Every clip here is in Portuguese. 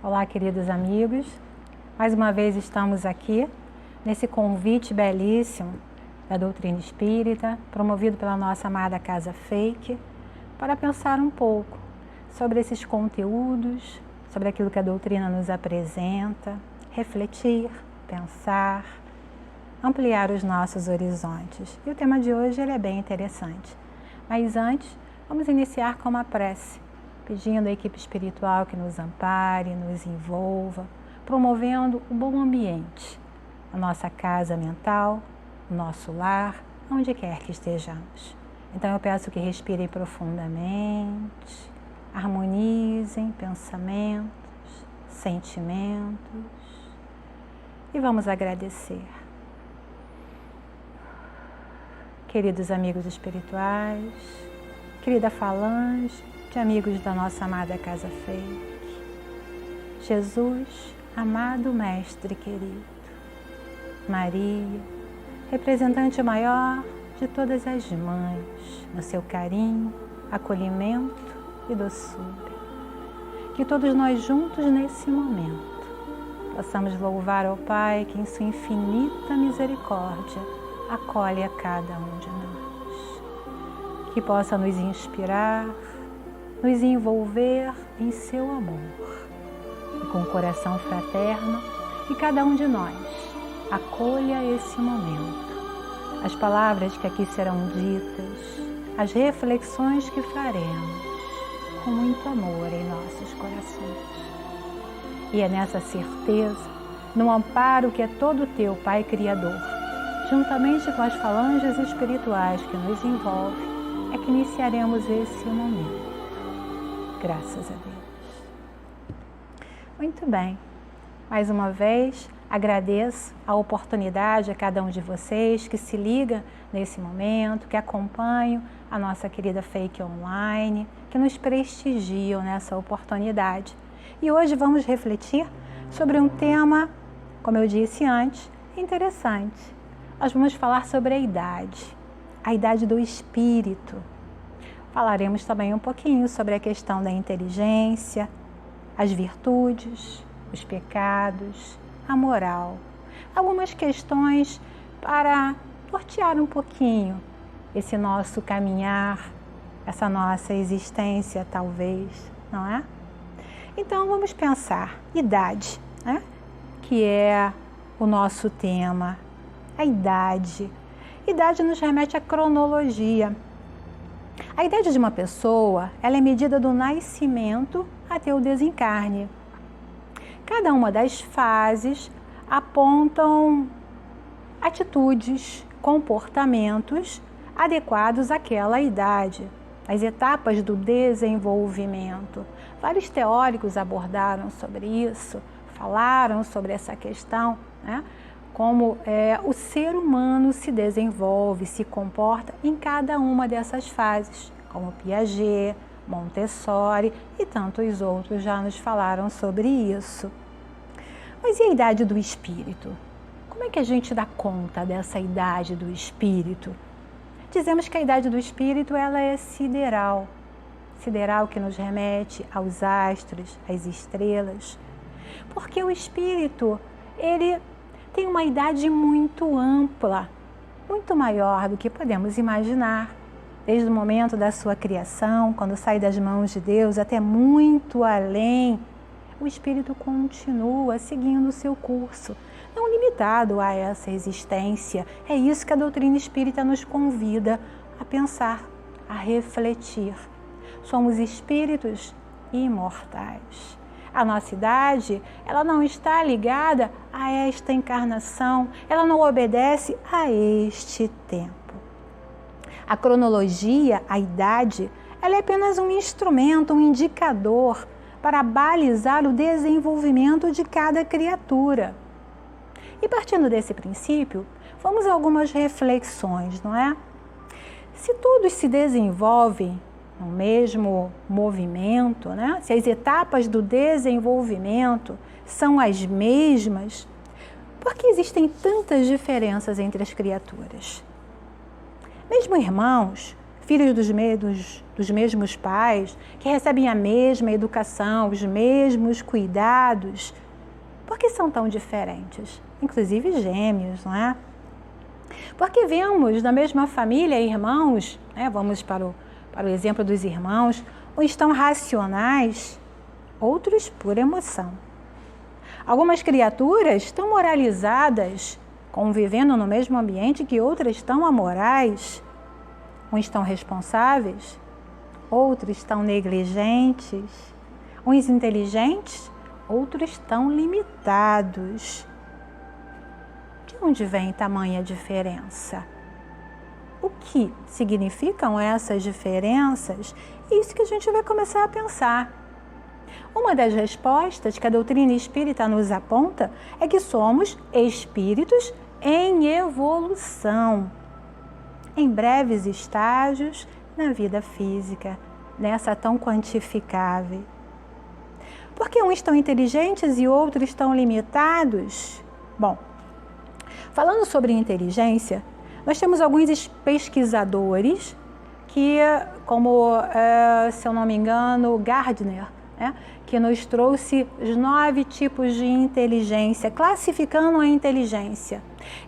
Olá, queridos amigos. Mais uma vez estamos aqui nesse convite belíssimo da doutrina espírita, promovido pela nossa amada Casa Fake, para pensar um pouco sobre esses conteúdos, sobre aquilo que a doutrina nos apresenta, refletir, pensar, ampliar os nossos horizontes. E o tema de hoje ele é bem interessante. Mas antes, vamos iniciar com uma prece, pedindo à equipe espiritual que nos ampare, nos envolva, promovendo um bom ambiente, a nossa casa mental, o nosso lar, onde quer que estejamos. Então eu peço que respirem profundamente, harmonizem pensamentos, sentimentos e vamos agradecer. Queridos amigos espirituais, querida falange de amigos da nossa amada Casa Fake, Jesus, amado Mestre querido, Maria, representante maior de todas as mães, no seu carinho, acolhimento e doçura. Que todos nós juntos nesse momento possamos louvar ao Pai que em sua infinita misericórdia acolhe a cada um de nós. Que possa nos inspirar, nos envolver em seu amor. E com o coração fraterno, que cada um de nós acolha esse momento. As palavras que aqui serão ditas, as reflexões que faremos, com muito amor em nossos corações. E é nessa certeza, no amparo que é todo teu, Pai Criador, juntamente com as falanges espirituais que nos envolvem, é que iniciaremos esse momento. Graças a Deus. Muito bem. Mais uma vez, agradeço a oportunidade a cada um de vocês que se liga nesse momento, que acompanham a nossa querida Fake Online, que nos prestigiam nessa oportunidade. E hoje vamos refletir sobre um tema, como eu disse antes, interessante. Nós vamos falar sobre a idade do espírito. Falaremos também um pouquinho sobre a questão da inteligência, as virtudes, os pecados, a moral. Algumas questões para nortear um pouquinho esse nosso caminhar, essa nossa existência, talvez, não é? Então, vamos pensar. Idade, né? Que é o nosso tema. A idade. Idade nos remete à cronologia. A idade de uma pessoa, ela é medida do nascimento até o desencarne. Cada uma das fases apontam atitudes, comportamentos adequados àquela idade, as etapas do desenvolvimento. Vários teóricos abordaram sobre isso, falaram sobre essa questão, né? Como o ser humano se desenvolve, se comporta em cada uma dessas fases, como Piaget, Montessori e tantos outros já nos falaram sobre isso. Mas e a idade do espírito? Como é que a gente dá conta dessa idade do espírito? Dizemos que a idade do espírito ela é sideral, sideral que nos remete aos astros, às estrelas, porque o espírito, ele tem uma idade muito ampla, muito maior do que podemos imaginar. Desde o momento da sua criação, quando sai das mãos de Deus, até muito além, o espírito continua seguindo o seu curso, não limitado a essa existência. É isso que a doutrina espírita nos convida a pensar, a refletir. Somos espíritos imortais. A nossa idade, ela não está ligada a esta encarnação, ela não obedece a este tempo. A cronologia, a idade, ela é apenas um instrumento, um indicador para balizar o desenvolvimento de cada criatura. E partindo desse princípio, vamos a algumas reflexões, não é? Se todos se desenvolvem no mesmo movimento, né? Se as etapas do desenvolvimento são as mesmas, por que existem tantas diferenças entre as criaturas? Mesmo irmãos, filhos dos mesmos pais, que recebem a mesma educação, os mesmos cuidados, por que são tão diferentes? Inclusive gêmeos, não é? Porque vemos na mesma família irmãos, né? Vamos para o exemplo dos irmãos, uns estão racionais, outros por emoção. Algumas criaturas estão moralizadas, convivendo no mesmo ambiente, que outras estão amorais. Uns estão responsáveis, outros estão negligentes. Uns inteligentes, outros estão limitados. De onde vem tamanha diferença? O que significam essas diferenças? É isso que a gente vai começar a pensar. Uma das respostas que a doutrina espírita nos aponta é que somos espíritos em evolução, em breves estágios na vida física, nessa tão quantificável. Por que uns estão inteligentes e outros estão limitados? Bom, falando sobre inteligência, nós temos alguns pesquisadores que, como, se eu não me engano, Gardner, né, que nos trouxe os 9 tipos de inteligência, classificando a inteligência.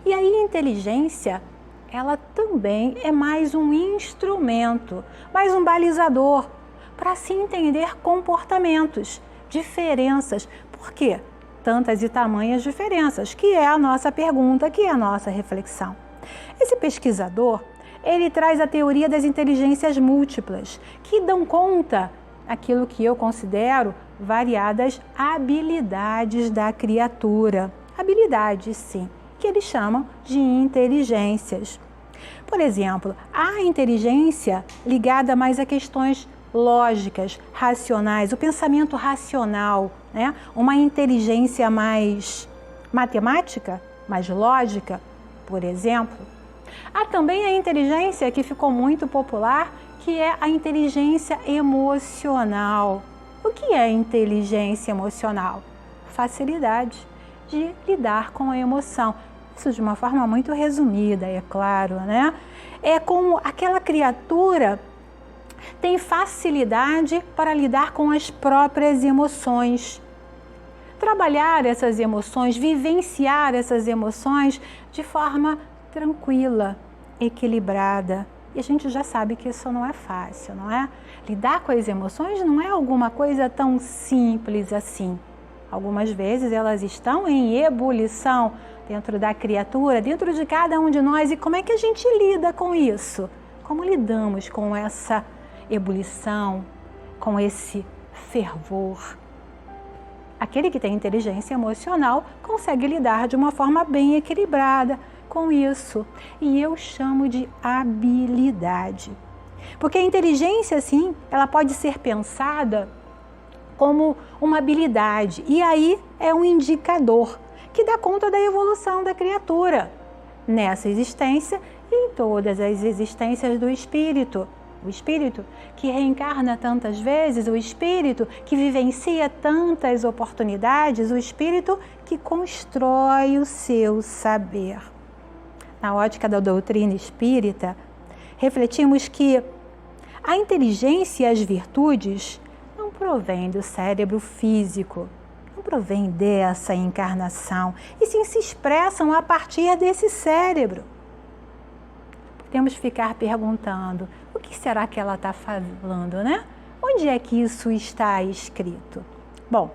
E a inteligência, ela também é mais um instrumento, mais um balizador para se entender comportamentos, diferenças. Por quê? Tantas e tamanhas diferenças, que é a nossa pergunta, que é a nossa reflexão. Esse pesquisador, ele traz a teoria das inteligências múltiplas, que dão conta daquilo que eu considero variadas habilidades da criatura. Habilidades, sim, que eles chamam de inteligências. Por exemplo, a inteligência ligada mais a questões lógicas, racionais, o pensamento racional, né? Uma inteligência mais matemática, mais lógica, por exemplo. Há também a inteligência que ficou muito popular, que é a inteligência emocional. O que é inteligência emocional? Facilidade de lidar com a emoção. Isso de uma forma muito resumida, é claro, né? É como aquela criatura tem facilidade para lidar com as próprias emoções. Trabalhar essas emoções, vivenciar essas emoções de forma tranquila, equilibrada. E a gente já sabe que isso não é fácil, não é? Lidar com as emoções não é alguma coisa tão simples assim. Algumas vezes elas estão em ebulição dentro da criatura, dentro de cada um de nós. E como é que a gente lida com isso? Como lidamos com essa ebulição, com esse fervor? Aquele que tem inteligência emocional consegue lidar de uma forma bem equilibrada com isso. E eu chamo de habilidade. Porque a inteligência, sim, ela pode ser pensada como uma habilidade. E aí é um indicador que dá conta da evolução da criatura nessa existência e em todas as existências do espírito. O espírito que reencarna tantas vezes, o espírito que vivencia tantas oportunidades, o espírito que constrói o seu saber. Na ótica da doutrina espírita, refletimos que a inteligência e as virtudes não provêm do cérebro físico, não provêm dessa encarnação, e sim se expressam a partir desse cérebro. Podemos ficar perguntando, o que será que ela está falando, né? Onde é que isso está escrito? Bom,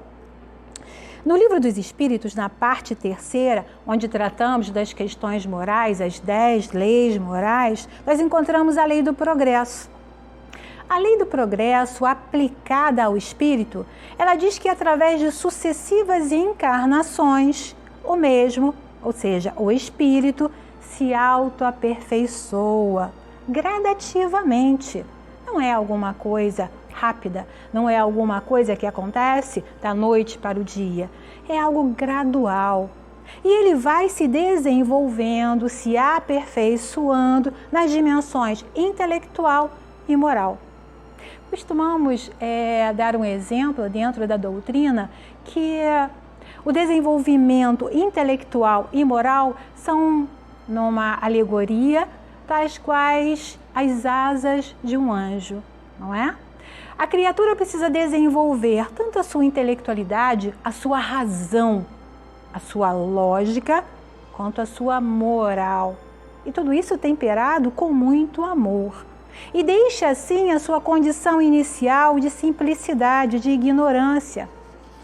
no Livro dos Espíritos, na parte 3ª, onde tratamos das questões morais, as 10 leis morais, nós encontramos a lei do progresso. A lei do progresso, aplicada ao espírito, ela diz que através de sucessivas encarnações, o mesmo, ou seja, o espírito, se autoaperfeiçoa gradativamente. Não é alguma coisa rápida, não é alguma coisa que acontece da noite para o dia. É algo gradual. E ele vai se desenvolvendo, se aperfeiçoando nas dimensões intelectual e moral. Costumamos dar um exemplo dentro da doutrina que o desenvolvimento intelectual e moral são numa alegoria, tais quais as asas de um anjo, não é? A criatura precisa desenvolver tanto a sua intelectualidade, a sua razão, a sua lógica, quanto a sua moral. E tudo isso temperado com muito amor. E deixa assim a sua condição inicial de simplicidade, de ignorância.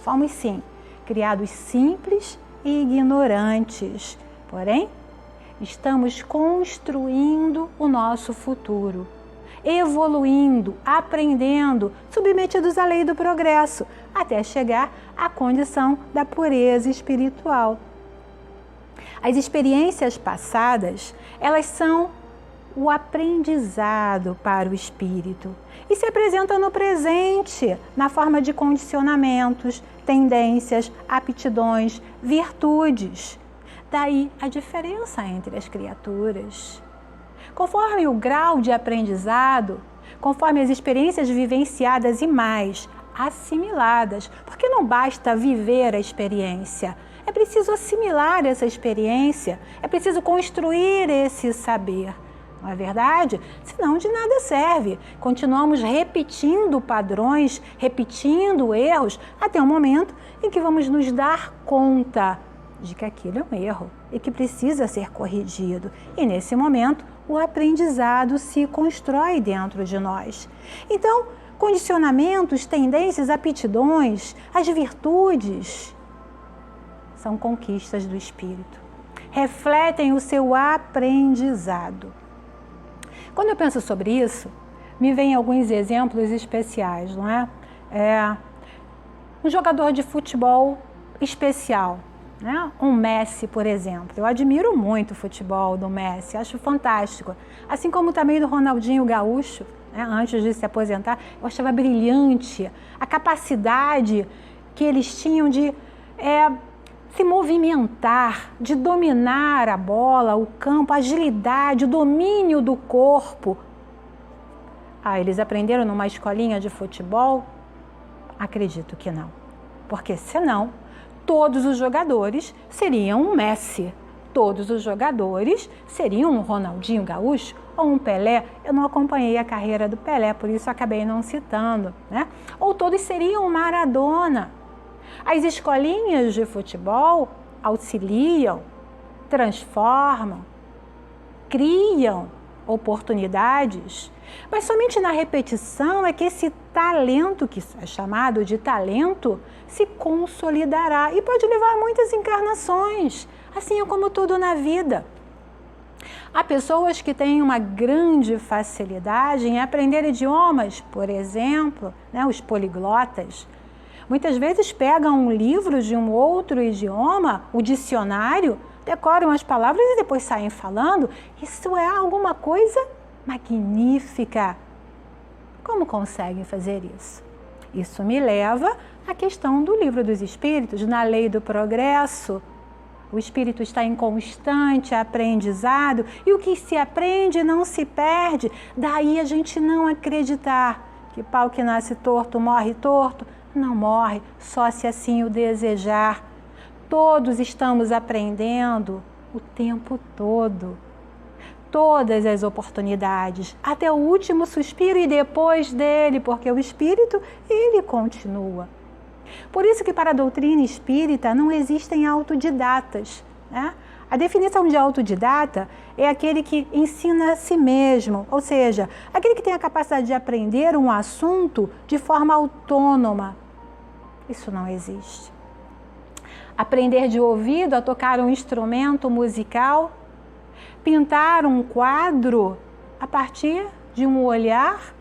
Somos sim, criados simples e ignorantes. Porém, estamos construindo o nosso futuro, evoluindo, aprendendo, submetidos à lei do progresso, até chegar à condição da pureza espiritual. As experiências passadas, elas são o aprendizado para o espírito e se apresentam no presente, na forma de condicionamentos, tendências, aptidões, virtudes. Daí a diferença entre as criaturas. Conforme o grau de aprendizado, conforme as experiências vivenciadas e mais assimiladas, porque não basta viver a experiência, é preciso assimilar essa experiência, é preciso construir esse saber. Não é verdade? Senão de nada serve. Continuamos repetindo padrões, repetindo erros, até o momento em que vamos nos dar conta de que aquilo é um erro e que precisa ser corrigido. E nesse momento, o aprendizado se constrói dentro de nós. Então, condicionamentos, tendências, aptidões, as virtudes são conquistas do espírito. Refletem o seu aprendizado. Quando eu penso sobre isso, me vêm alguns exemplos especiais, não é? Um jogador de futebol especial, né? Um Messi, por exemplo. Eu admiro muito o futebol do Messi, acho fantástico. Assim como também do Ronaldinho Gaúcho, né? Antes de se aposentar, eu achava brilhante a capacidade que eles tinham de se movimentar, de dominar a bola, o campo, a agilidade, o domínio do corpo. Eles aprenderam numa escolinha de futebol? Acredito que não. Porque senão, todos os jogadores seriam um Messi. Todos os jogadores seriam um Ronaldinho Gaúcho ou um Pelé. Eu não acompanhei a carreira do Pelé, por isso acabei não citando, né? Ou todos seriam um Maradona. As escolinhas de futebol auxiliam, transformam, criam oportunidades, mas somente na repetição é que esse talento, que é chamado de talento, se consolidará e pode levar muitas encarnações, assim como tudo na vida. Há pessoas que têm uma grande facilidade em aprender idiomas, por exemplo, né, os poliglotas. Muitas vezes pegam um livro de um outro idioma, o dicionário, decoram as palavras e depois saem falando. Isso é alguma coisa magnífica. Como conseguem fazer isso? Isso me leva à questão do Livro dos Espíritos, na lei do progresso. O espírito está em constante aprendizado e o que se aprende não se perde. Daí a gente não acreditar que pau que nasce torto morre torto. Não morre, só se assim o desejar. Todos estamos aprendendo o tempo todo. Todas as oportunidades, até o último suspiro e depois dele, porque o espírito, ele continua. Por isso que para a doutrina espírita não existem autodidatas, né? A definição de autodidata é aquele que ensina a si mesmo, ou seja, aquele que tem a capacidade de aprender um assunto de forma autônoma. Isso não existe. Aprender de ouvido a tocar um instrumento musical, pintar um quadro a partir de um olhar.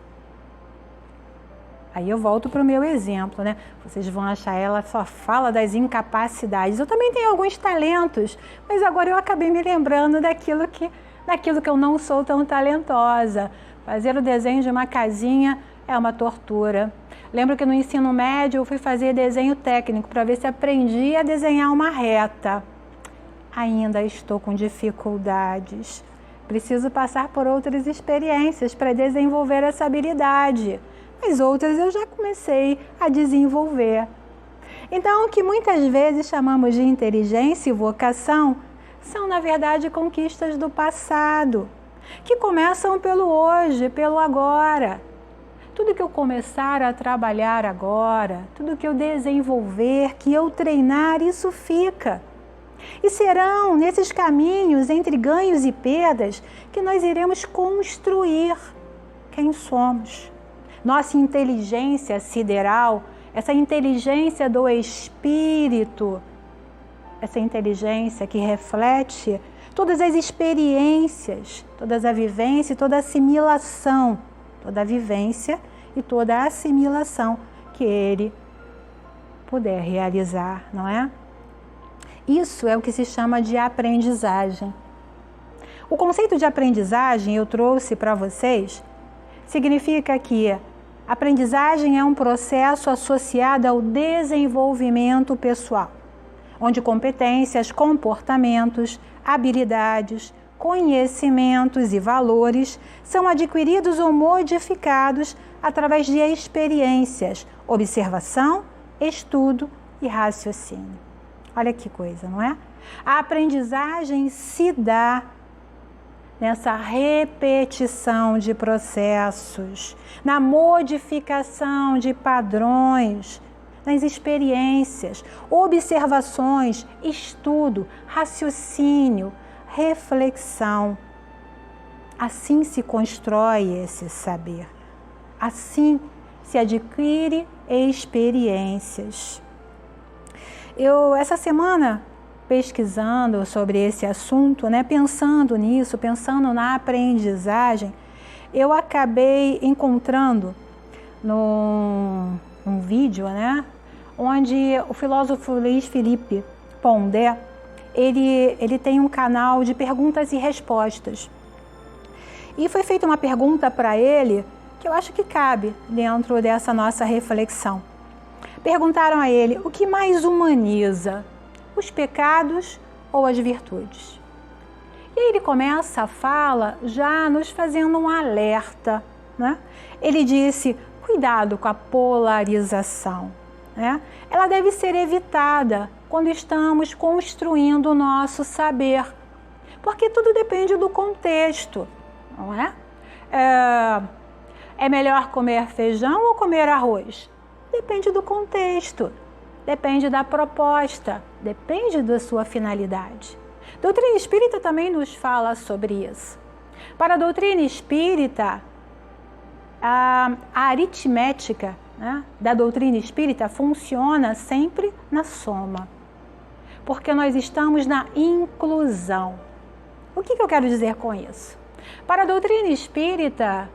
Aí eu volto para o meu exemplo, né? Vocês vão achar, ela só fala das incapacidades. Eu também tenho alguns talentos, mas agora eu acabei me lembrando daquilo que eu não sou tão talentosa. Fazer o desenho de uma casinha é uma tortura. Lembro que no ensino médio eu fui fazer desenho técnico para ver se aprendia a desenhar uma reta. Ainda estou com dificuldades. Preciso passar por outras experiências para desenvolver essa habilidade. Mas outras eu já comecei a desenvolver. Então, o que muitas vezes chamamos de inteligência e vocação são, na verdade, conquistas do passado. que começam pelo hoje, pelo agora. Tudo que eu começar a trabalhar agora, tudo que eu desenvolver, que eu treinar, isso fica. E serão nesses caminhos entre ganhos e perdas que nós iremos construir quem somos. Nossa inteligência sideral, essa inteligência do espírito, essa inteligência que reflete todas as experiências, toda a vivência, toda a assimilação, toda a vivência e toda a assimilação que ele puder realizar, não é? Isso é o que se chama de aprendizagem. O conceito de aprendizagem eu trouxe para vocês, significa que aprendizagem é um processo associado ao desenvolvimento pessoal, onde competências, comportamentos, habilidades, conhecimentos e valores são adquiridos ou modificados através de experiências, observação, estudo e raciocínio. Olha que coisa, não é? A aprendizagem se dá nessa repetição de processos, na modificação de padrões, nas experiências, observações, estudo, raciocínio, reflexão. Assim se constrói esse saber. Assim se adquire experiências. Eu, essa semana, pesquisando sobre esse assunto, né, pensando nisso, pensando na aprendizagem, eu acabei encontrando num vídeo, né, onde o filósofo Luiz Felipe Pondé, ele tem um canal de perguntas e respostas. E foi feita uma pergunta para ele que eu acho que cabe dentro dessa nossa reflexão. Perguntaram a ele o que mais humaniza, os pecados ou as virtudes? E aí ele começa a fala já nos fazendo um alerta, né? Ele disse, cuidado com a polarização, né? Ela deve ser evitada quando estamos construindo o nosso saber, porque tudo depende do contexto, não é? É melhor comer feijão ou comer arroz? Depende do contexto, depende da proposta, depende da sua finalidade. A doutrina espírita também nos fala sobre isso. Para a doutrina espírita, a aritmética, né, da doutrina espírita funciona sempre na soma, porque nós estamos na inclusão. O que eu quero dizer com isso? Para a doutrina espírita,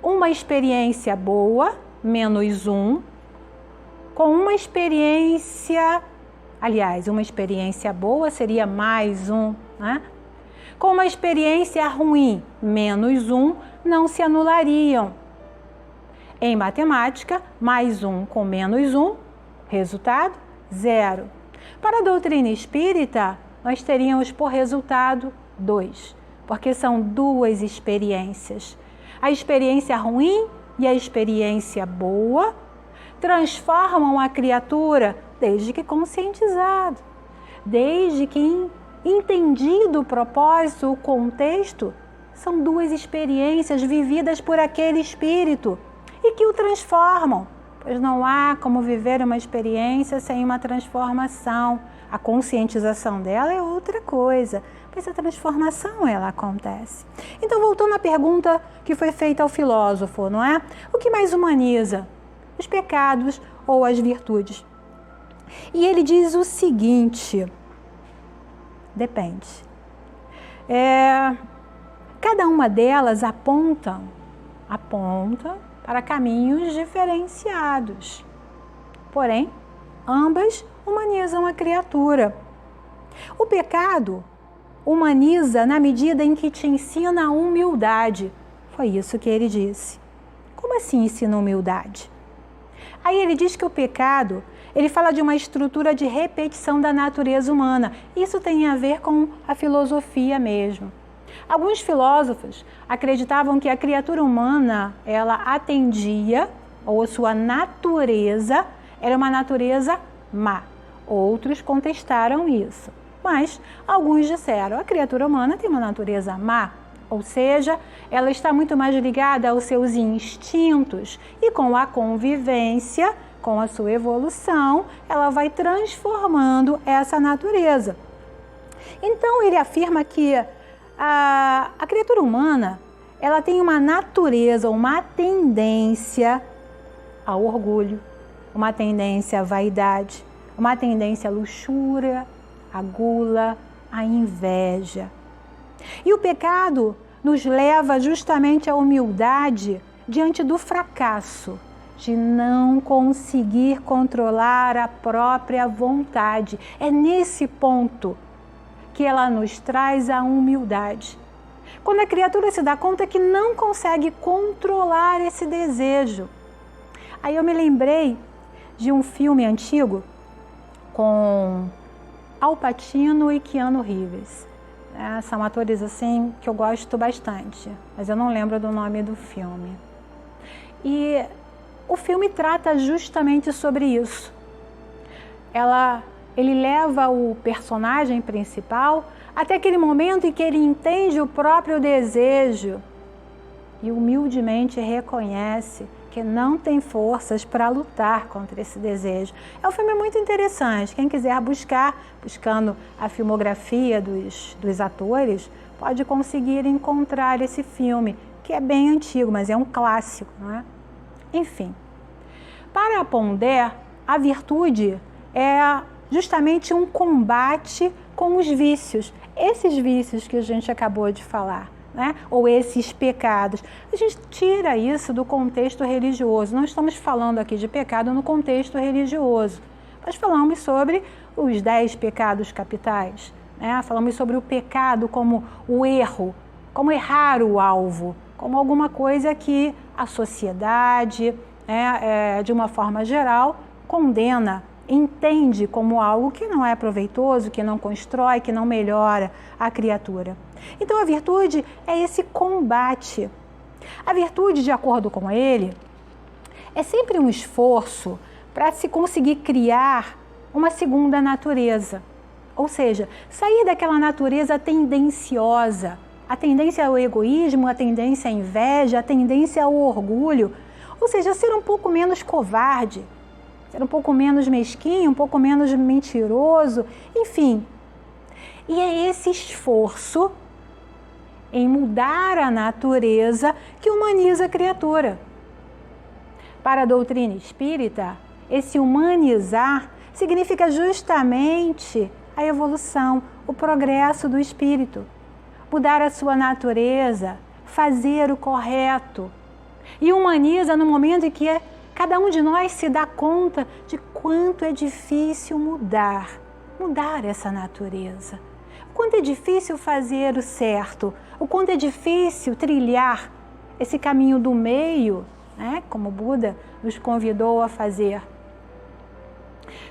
uma experiência boa, menos um, com uma experiência, aliás, uma experiência boa seria mais um, né? Com uma experiência ruim, menos um, não se anulariam. Em matemática, mais um com menos um, resultado, 0. Para a doutrina espírita, nós teríamos por resultado 2, porque são duas experiências. A experiência ruim e a experiência boa transformam a criatura desde que conscientizado, desde que entendido o propósito, o contexto, são duas experiências vividas por aquele espírito e que o transformam, pois não há como viver uma experiência sem uma transformação. A conscientização dela é outra coisa, mas a transformação ela acontece. Então, voltando à pergunta que foi feita ao filósofo, não é? O que mais humaniza? Os pecados ou as virtudes? E ele diz o seguinte, depende. Cada uma delas aponta para caminhos diferenciados. Porém, ambas humanizam a criatura. O pecado humaniza na medida em que te ensina a humildade. Foi isso que ele disse. Como assim ensina humildade? Aí ele diz que o pecado, ele fala de uma estrutura de repetição da natureza humana. Isso tem a ver com a filosofia mesmo. Alguns filósofos acreditavam que a criatura humana, ela atendia, ou sua natureza, era uma natureza má. Outros contestaram isso. Mas alguns disseram, a criatura humana tem uma natureza má. Ou seja, ela está muito mais ligada aos seus instintos e com a convivência, com a sua evolução, ela vai transformando essa natureza. Então ele afirma que a criatura humana, ela tem uma natureza, uma tendência ao orgulho, uma tendência à vaidade, uma tendência à luxúria, à gula, à inveja. E o pecado nos leva justamente à humildade diante do fracasso, de não conseguir controlar a própria vontade. É nesse ponto que ela nos traz a humildade. Quando a criatura se dá conta que não consegue controlar esse desejo. Aí eu me lembrei de um filme antigo com Al Pacino e Keanu Reeves. São atores assim que eu gosto bastante, mas eu não lembro do nome do filme. E o filme trata justamente sobre isso. Ele leva o personagem principal até aquele momento em que ele entende o próprio desejo e humildemente reconhece que não tem forças para lutar contra esse desejo. É um filme muito interessante. Quem quiser buscando a filmografia dos atores, pode conseguir encontrar esse filme, que é bem antigo, mas é um clássico, não é? Enfim, para Pondé, a virtude é justamente um combate com os vícios, esses vícios que a gente acabou de falar, né? Ou esses pecados. A gente tira isso do contexto religioso. Não estamos falando aqui de pecado no contexto religioso. Nós falamos sobre os 10 pecados capitais, né? Falamos sobre o pecado como o erro, como errar o alvo, como alguma coisa que a sociedade, de uma forma geral, condena, entende como algo que não é proveitoso, que não constrói, que não melhora a criatura. Então a virtude é esse combate. A virtude, de acordo com ele, é sempre um esforço para se conseguir criar uma segunda natureza. Ou seja, sair daquela natureza tendenciosa, a tendência ao egoísmo, a tendência à inveja, a tendência ao orgulho. Ou seja, ser um pouco menos covarde, ser um pouco menos mesquinho, um pouco menos mentiroso, enfim. E é esse esforço em mudar a natureza que humaniza a criatura. Para a doutrina espírita, esse humanizar significa justamente a evolução, o progresso do espírito. Mudar a sua natureza, fazer o correto. E humaniza no momento em que cada um de nós se dá conta de quanto é difícil mudar essa natureza. O quanto é difícil fazer o certo, o quanto é difícil trilhar esse caminho do meio, né, como Buda nos convidou a fazer.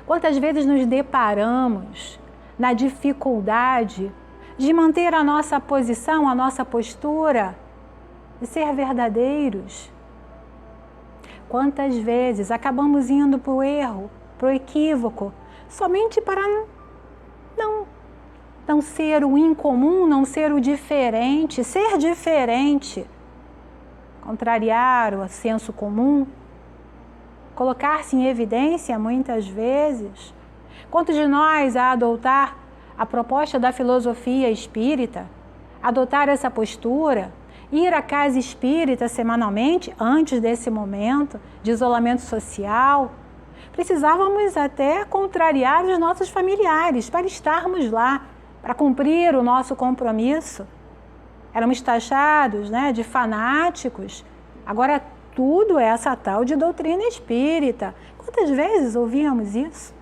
Quantas vezes nos deparamos na dificuldade de manter a nossa posição, a nossa postura, de ser verdadeiros. Quantas vezes acabamos indo para o erro, para o equívoco, somente para não ser o incomum, não ser o diferente, ser diferente, contrariar o senso comum, colocar-se em evidência muitas vezes. Quantos de nós a adotar a proposta da filosofia espírita, adotar essa postura, ir à casa espírita semanalmente, antes desse momento de isolamento social, precisávamos até contrariar os nossos familiares para estarmos lá, para cumprir o nosso compromisso. Éramos taxados, de fanáticos. Agora tudo é essa tal de doutrina espírita. Quantas vezes ouvíamos isso?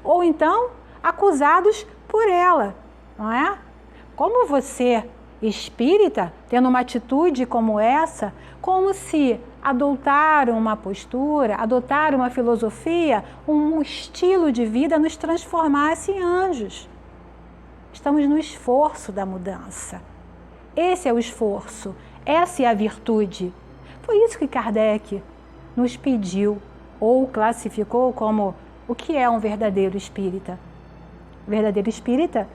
Ou então, acusados por ela, não é? Como você, espírita, tendo uma atitude como essa, como se adotar uma postura, adotar uma filosofia, um estilo de vida nos transformasse em anjos. Estamos no esforço da mudança. Esse é o esforço, essa é a virtude. Foi isso que Kardec nos pediu ou classificou como o que é um verdadeiro espírita. O verdadeiro espírita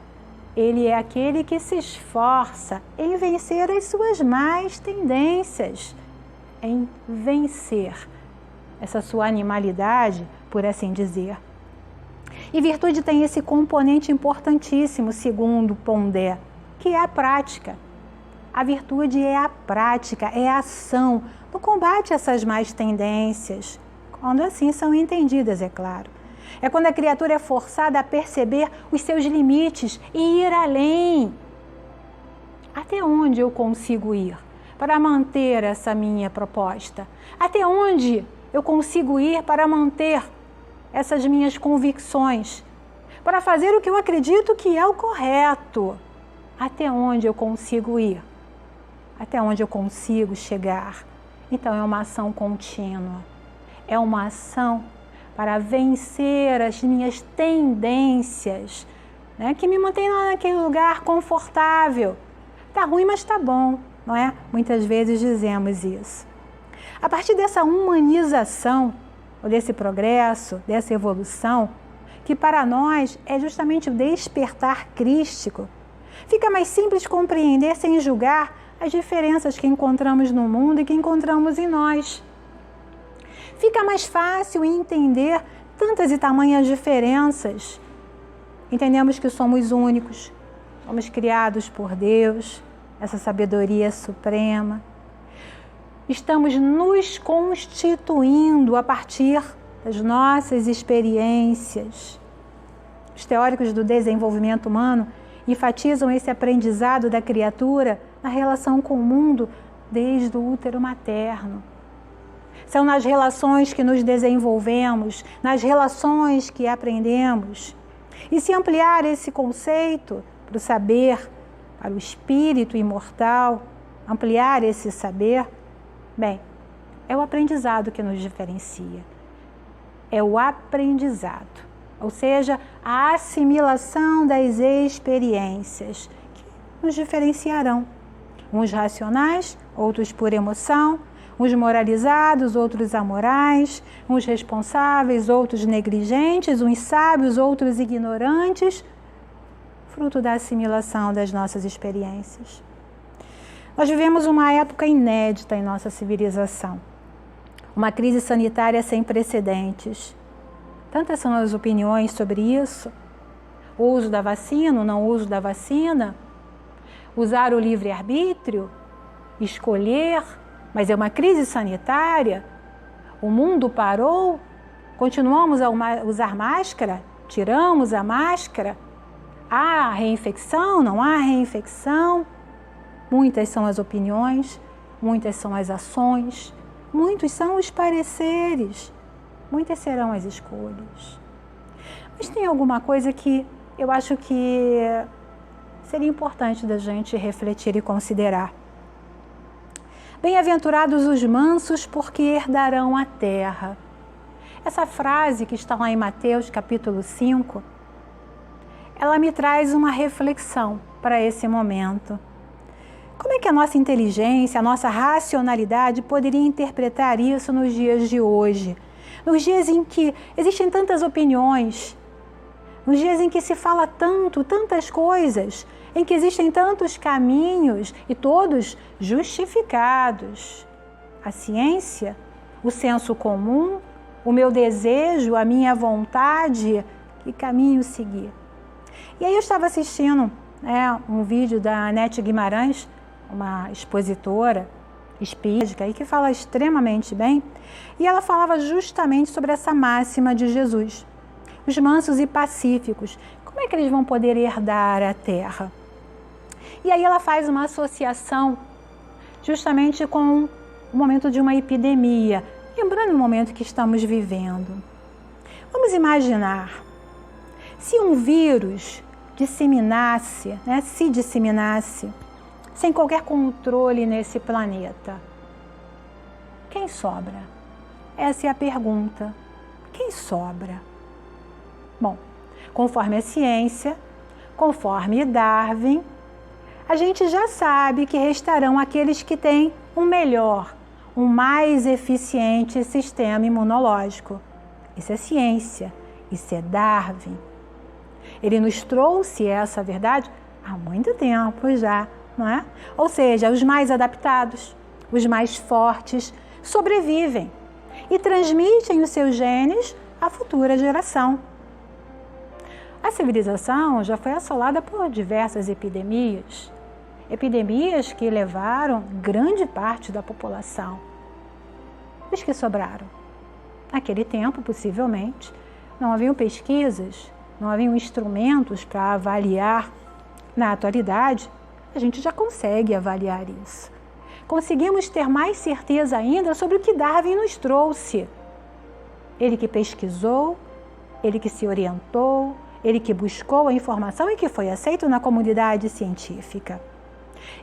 ele é aquele que se esforça em vencer as suas más tendências, em vencer essa sua animalidade, por assim dizer. E virtude tem esse componente importantíssimo, segundo Pondé, que é a prática. A virtude é a prática, é a ação no combate a essas más tendências, quando assim são entendidas, é claro. É quando a criatura é forçada a perceber os seus limites e ir além. Até onde eu consigo ir para manter essa minha proposta? Até onde eu consigo ir para manter essas minhas convicções? Para fazer o que eu acredito que é o correto? Até onde eu consigo ir? Até onde eu consigo chegar? Então é uma ação contínua. É uma ação para vencer as minhas tendências, né, que me mantém lá naquele lugar confortável. Tá ruim, mas tá bom, não é? Muitas vezes dizemos isso. A partir dessa humanização, ou desse progresso, dessa evolução, que para nós é justamente o despertar crístico, fica mais simples compreender sem julgar as diferenças que encontramos no mundo e que encontramos em nós. Fica mais fácil entender tantas e tamanhas diferenças. Entendemos que somos únicos, somos criados por Deus, essa sabedoria suprema. Estamos nos constituindo a partir das nossas experiências. Os teóricos do desenvolvimento humano enfatizam esse aprendizado da criatura na relação com o mundo desde o útero materno. São nas relações que nos desenvolvemos, nas relações que aprendemos. E se ampliar esse conceito para o saber, para o espírito imortal, ampliar esse saber, bem, é o aprendizado que nos diferencia. É o aprendizado, ou seja, a assimilação das experiências que nos diferenciarão. Uns racionais, outros por emoção, uns moralizados, outros amorais, uns responsáveis, outros negligentes, uns sábios, outros ignorantes, fruto da assimilação das nossas experiências. Nós vivemos uma época inédita em nossa civilização, uma crise sanitária sem precedentes. Tantas são as opiniões sobre isso. O uso da vacina, o não uso da vacina, usar o livre-arbítrio, escolher. Mas é uma crise sanitária, o mundo parou, continuamos a usar máscara, tiramos a máscara, há reinfecção, não há reinfecção? Muitas são as opiniões, muitas são as ações, muitos são os pareceres, muitas serão as escolhas. Mas tem alguma coisa que eu acho que seria importante da gente refletir e considerar. Bem-aventurados os mansos, porque herdarão a terra. Essa frase que está lá em Mateus, capítulo 5, ela me traz uma reflexão para esse momento. Como é que a nossa inteligência, a nossa racionalidade poderia interpretar isso nos dias de hoje? Nos dias em que existem tantas opiniões, nos dias em que se fala tantas coisas, em que existem tantos caminhos e todos justificados. A ciência, o senso comum, o meu desejo, a minha vontade, que caminho seguir. E aí eu estava assistindo um vídeo da Anete Guimarães, uma expositora espírita, e que fala extremamente bem, e ela falava justamente sobre essa máxima de Jesus. Os mansos e pacíficos, como é que eles vão poder herdar a terra? E aí ela faz uma associação justamente com o momento de uma epidemia, lembrando o momento que estamos vivendo. Vamos imaginar, se um vírus se disseminasse, sem qualquer controle nesse planeta, quem sobra? Essa é a pergunta. Quem sobra? Bom, conforme a ciência, conforme Darwin, a gente já sabe que restarão aqueles que têm um melhor, um mais eficiente sistema imunológico. Isso é ciência, isso é Darwin. Ele nos trouxe essa verdade Há muito tempo já, não é? Ou seja, os mais adaptados, os mais fortes, sobrevivem e transmitem os seus genes à futura geração. A civilização já foi assolada por diversas epidemias que levaram grande parte da população. Os que sobraram. Naquele tempo, possivelmente, não haviam pesquisas, não haviam instrumentos para avaliar. Na atualidade, a gente já consegue avaliar isso. Conseguimos ter mais certeza ainda sobre o que Darwin nos trouxe. Ele que pesquisou, ele que se orientou, ele que buscou a informação e que foi aceito na comunidade científica.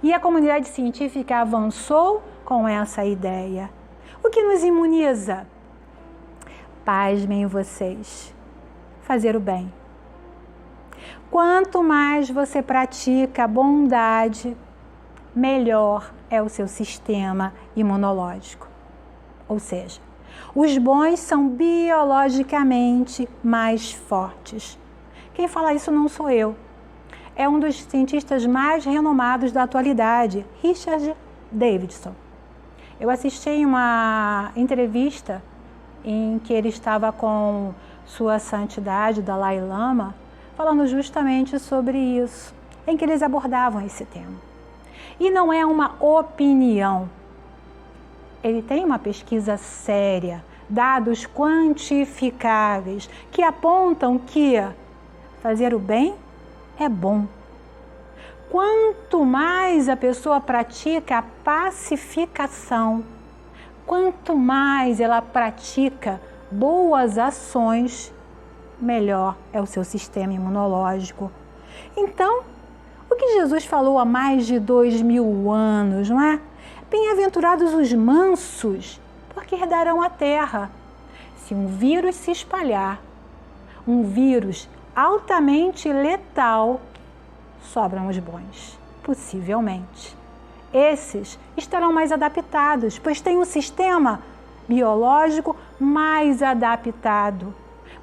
E a comunidade científica avançou com essa ideia. O que nos imuniza? Pasmem vocês, fazer o bem. Quanto mais você pratica a bondade, melhor é o seu sistema imunológico. Ou seja, os bons são biologicamente mais fortes. Quem fala isso não sou eu. É um dos cientistas mais renomados da atualidade, Richard Davidson. Eu assisti uma entrevista em que ele estava com Sua Santidade, Dalai Lama, falando justamente sobre isso, em que eles abordavam esse tema. E não é uma opinião. Ele tem uma pesquisa séria, dados quantificáveis, que apontam que fazer o bem é bom. Quanto mais a pessoa pratica a pacificação, quanto mais ela pratica boas ações, melhor é o seu sistema imunológico. Então, o que Jesus falou há mais de 2000 anos, não é? Bem-aventurados os mansos, porque herdarão a terra. Se um vírus se espalhar, um vírus altamente letal, sobram os bons, possivelmente. Esses estarão mais adaptados, pois têm um sistema biológico mais adaptado,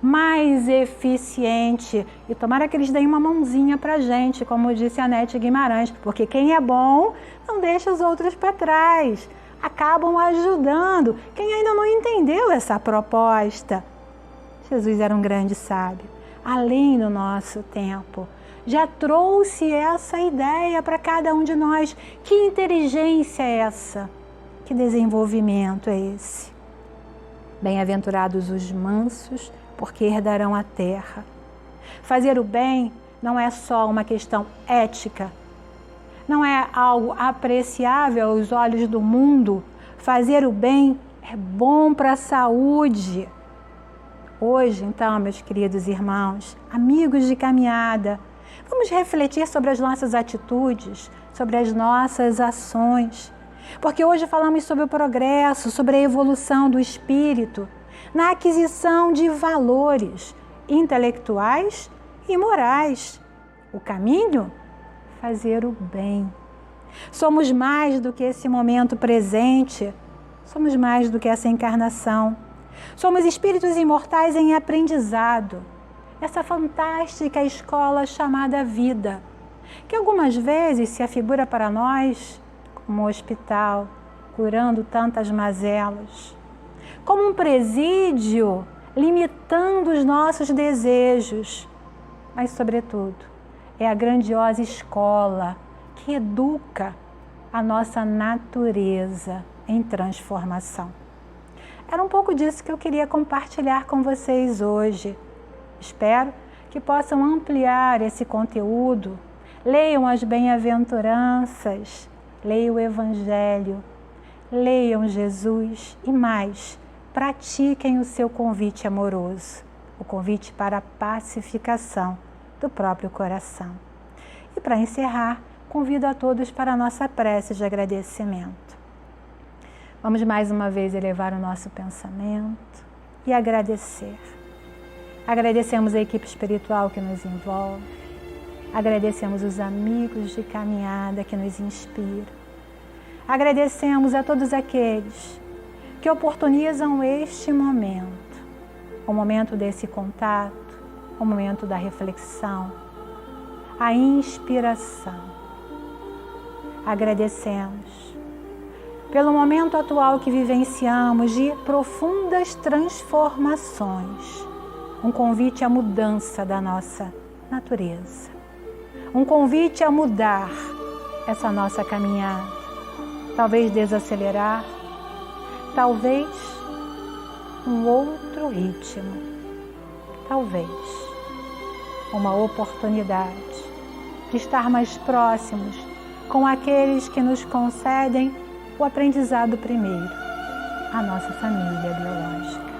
mais eficiente. E tomara que eles deem uma mãozinha para a gente, como disse a Nete Guimarães, porque quem é bom não deixa os outros para trás, acabam ajudando quem ainda não entendeu essa proposta. Jesus era um grande sábio, além do nosso tempo. Já trouxe essa ideia para cada um de nós. Que inteligência é essa? Que desenvolvimento é esse? Bem-aventurados os mansos, porque herdarão a terra. Fazer o bem não é só uma questão ética, não é algo apreciável aos olhos do mundo. Fazer o bem é bom para a saúde. Hoje, então, meus queridos irmãos, amigos de caminhada, vamos refletir sobre as nossas atitudes, sobre as nossas ações. Porque hoje falamos sobre o progresso, sobre a evolução do espírito, na aquisição de valores intelectuais e morais. O caminho? Fazer o bem. Somos mais do que esse momento presente, somos mais do que essa encarnação. Somos espíritos imortais em aprendizado, essa fantástica escola chamada vida, que algumas vezes se afigura para nós como um hospital, curando tantas mazelas, como um presídio, limitando os nossos desejos, mas, sobretudo, é a grandiosa escola que educa a nossa natureza em transformação. Era um pouco disso que eu queria compartilhar com vocês hoje. Espero que possam ampliar esse conteúdo. Leiam as bem-aventuranças, leiam o Evangelho, leiam Jesus e mais, pratiquem o seu convite amoroso, o convite para a pacificação do próprio coração. E para encerrar, convido a todos para a nossa prece de agradecimento. Vamos mais uma vez elevar o nosso pensamento e agradecer. Agradecemos a equipe espiritual que nos envolve, agradecemos os amigos de caminhada que nos inspiram, agradecemos a todos aqueles que oportunizam este momento, o momento desse contato, o momento da reflexão, a inspiração. Agradecemos pelo momento atual que vivenciamos de profundas transformações, um convite à mudança da nossa natureza, um convite a mudar essa nossa caminhada, talvez desacelerar, talvez um outro ritmo, talvez uma oportunidade de estar mais próximos com aqueles que nos concedem o aprendizado primeiro, a nossa família biológica.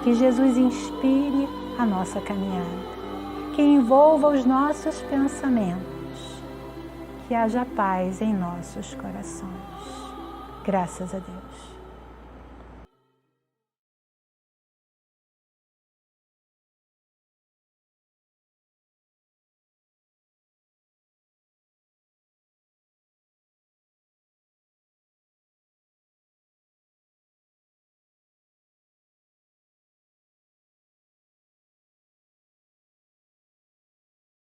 Que Jesus inspire a nossa caminhada, que envolva os nossos pensamentos, que haja paz em nossos corações. Graças a Deus.